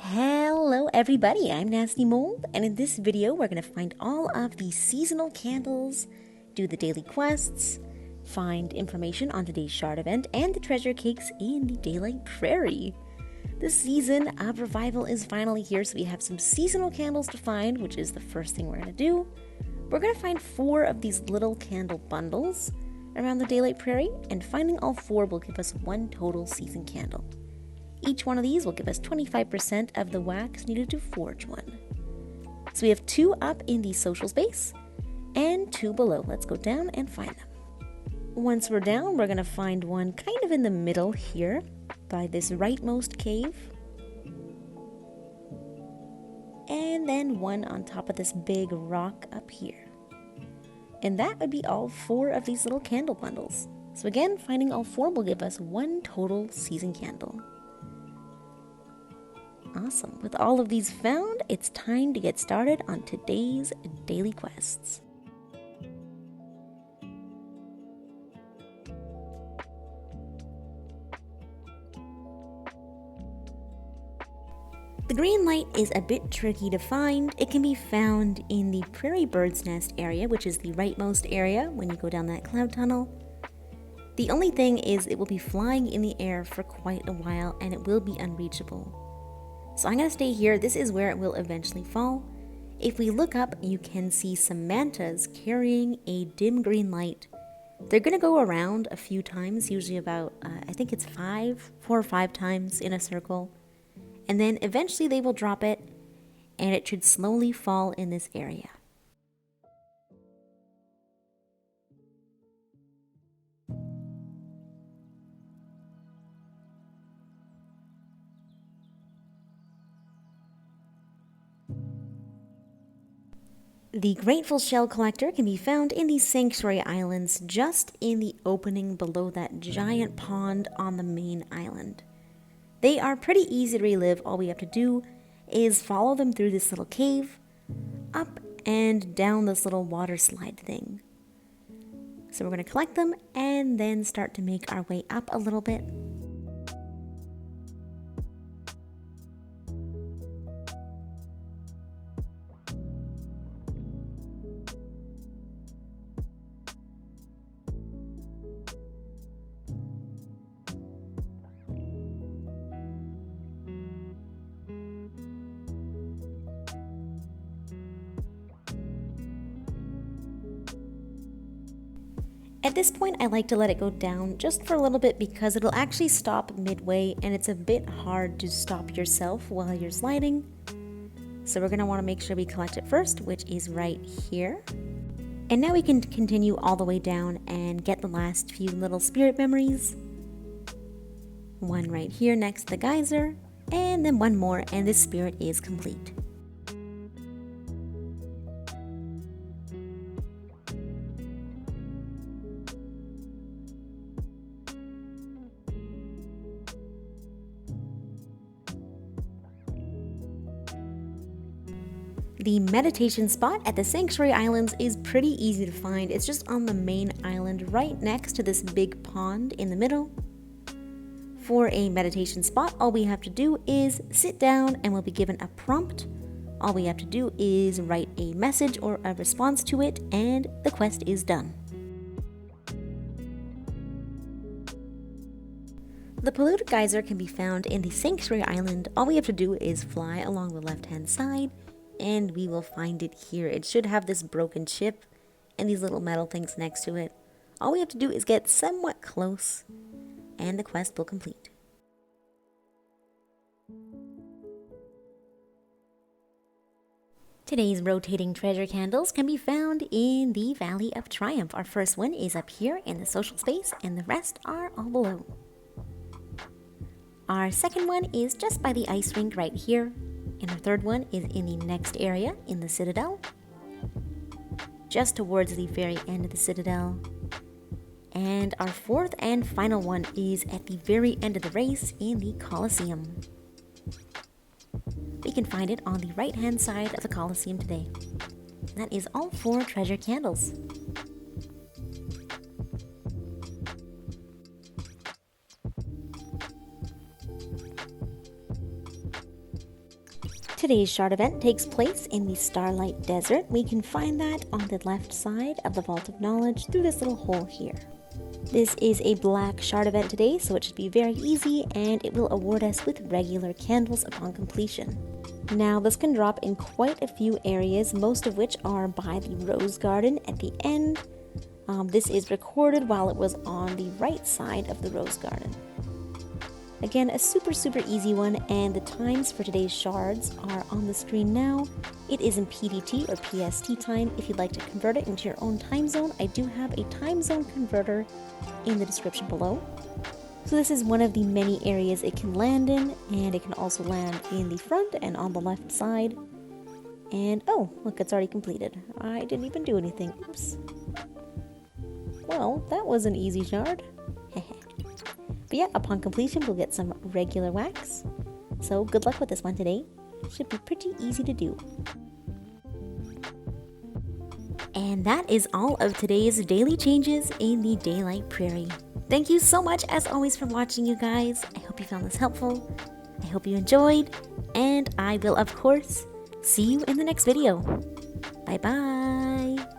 Hello everybody, I'm nastymold, and in this video we're going to find all of the seasonal candles, do the daily quests, find information on today's shard event, and the treasure cakes in the Daylight Prairie. The season of revival is finally here, so we have some seasonal candles to find, which is the first thing we're going to do. We're going to find 4 of these little candle bundles around the Daylight Prairie, and finding all 4 will give us 1 total season candle. Each one of these will give us 25% of the wax needed to forge one. So we have 2 up in the social space and 2 below. Let's go down and find them. Once we're down, we're going to find one kind of in the middle here by this rightmost cave. And then one on top of this big rock up here. And that would be all 4 of these little candle bundles. So again, finding all 4 will give us 1 total season candle. Awesome. With all of these found, it's time to get started on today's daily quests. The green light is a bit tricky to find. It can be found in the Prairie Bird's Nest area, which is the rightmost area when you go down that cloud tunnel. The only thing is it will be flying in the air for quite a while and it will be unreachable. So I'm going to stay here. This is where it will eventually fall. If we look up, you can see some mantas carrying a dim green light. They're going to go around a few times, usually about, I think it's 4 or 5 times in a circle. And then eventually they will drop it, and it should slowly fall in this area. The Grateful Shell Collector can be found in the Sanctuary Islands, just in the opening below that giant pond on the main island. They are pretty easy to relive. All we have to do is follow them through this little cave, up and down this little water slide thing. So we're going to collect them and then start to make our way up a little bit. At this point, I like to let it go down just for a little bit because it'll actually stop midway and it's a bit hard to stop yourself while you're sliding. So we're going to want to make sure we collect it first, which is right here. And now we can continue all the way down and get the last few little spirit memories. One right here next to the geyser, and then one more, and this spirit is complete. The meditation spot at the Sanctuary Islands is pretty easy to find. It's just on the main island right next to this big pond in the middle. For a meditation spot, all we have to do is sit down and we'll be given a prompt. All we have to do is write a message or a response to it and the quest is done. The polluted geyser can be found in the Sanctuary Island. All we have to do is fly along the left-hand side and we will find it here. It should have this broken chip and these little metal things next to it. All we have to do is get somewhat close and the quest will complete. Today's rotating treasure candles can be found in the Valley of Triumph. Our first one is up here in the social space and the rest are all below. Our second one is just by the ice rink right here. And our third one is in the next area in the Citadel, just towards the very end of the Citadel. And our fourth and final one is at the very end of the race in the Colosseum. We can find it on the right-hand side of the Colosseum today. And that is all 4 treasure candles. today's shard event takes place in the Starlight Desert. We can find that on the left side of the Vault of Knowledge through this little hole here. This is a black shard event today, so it should be very easy, and it will award us with regular candles upon completion. Now, this can drop in quite a few areas, most of which are by the Rose Garden at the end. This is recorded while it was on the right side of the Rose Garden. Again, a super easy one, and the times for today's shards are on the screen now. It is in PDT or PST time. If you'd like to convert it into your own time zone, I do have a time zone converter in the description below. So this is one of the many areas it can land in, and it can also land in the front and on the left side. And oh, look, it's already completed. I didn't even do anything. Oops. Well, that was an easy shard. But yeah, upon completion, we'll get some regular wax. So good luck with this one today. Should be pretty easy to do. And that is all of today's daily changes in the Daylight Prairie. Thank you so much, as always, for watching, you guys. I hope you found this helpful. I hope you enjoyed. And I will, of course, see you in the next video. Bye-bye.